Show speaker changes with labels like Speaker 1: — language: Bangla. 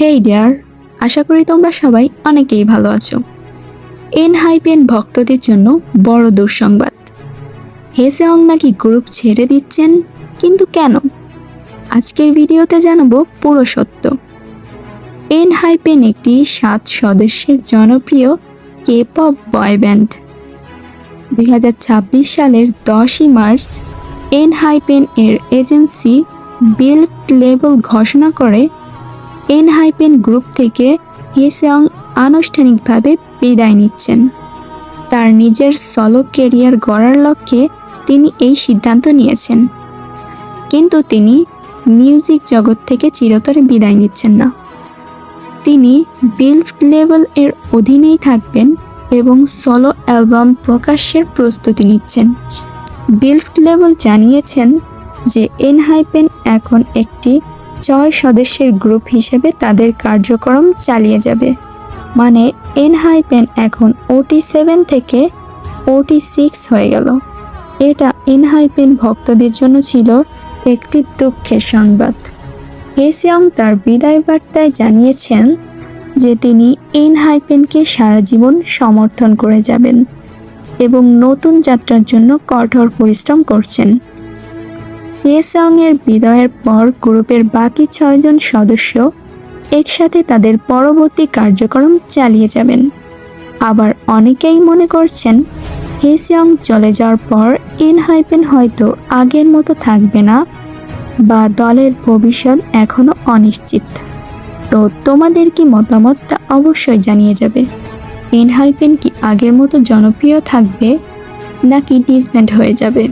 Speaker 1: হেই ডিয়ার, আশা করি তোমরা সবাই অনেকেই ভালো আছো। এনহাইপেন ভক্তদের জন্য বড় দুঃসংবাদ। হেসেয়ং নাকি গ্রুপ ছেড়ে দিচ্ছেন, কিন্তু কেন? আজকের ভিডিওতে জানাবো পুরো সত্য। এনহাইপেন একটি 7 সদস্যের জনপ্রিয় কে-পপ বয় ব্যান্ড। 2026 সালের 10ই মার্চ এনহাইপেন এর এজেন্সি বিল্ড লেবেল ঘোষণা করে এনহাইপেন গ্রুপ থেকে হেসেয়ং আনুষ্ঠানিকভাবে বিদায় নিচ্ছেন। তার নিজের সলো ক্যারিয়ার গড়ার লক্ষ্যে তিনি এই সিদ্ধান্ত নিয়েছেন, কিন্তু তিনি মিউজিক জগৎ থেকে চিরতরে বিদায় নিচ্ছেন না। তিনি বিল্ড লেবেল এর অধীনেই থাকবেন এবং সলো অ্যালবাম প্রকাশের প্রস্তুতি নিচ্ছেন। বিল্ড লেবেল জানিয়েছেন যে এনহাইপেন এখন একটি 6 সদস্যের গ্রুপ হিসেবে তাদের কার্যক্রম চালিয়ে যাবে। মানে এনহাইপেন এখন OT7 থেকে OT6 হয়ে গেল। এটা এনহাইপেন ভক্তদের জন্য ছিল একটি দুঃখের সংবাদ। হেসেয়ং তার বিদায় বার্তায় জানিয়েছেন যে তিনি এনহাইপেনকে সারা জীবন সমর্থন করে যাবেন এবং নতুন যাত্রার জন্য কঠোর পরিশ্রম করছেন। হেসেয়ং এর বিদায়ের পর গ্রুপের বাকি 6 জন সদস্য একসাথে তাদের পরবর্তী কার্যক্রম চালিয়ে যাবেন। আবার অনেকেই মনে করছেন হেসেয়ং চলে যাওয়ার পর এনহাইপেন হয়তো আগের মতো থাকবে না বা দলের ভবিষ্যৎ এখনো অনিশ্চিত। তো তোমাদের কি মতামত তা অবশ্যই জানিয়ে যাবে। এনহাইপেন কি আগের মতো জনপ্রিয় থাকবে নাকি ডিসব্যান্ড হয়ে যাবে?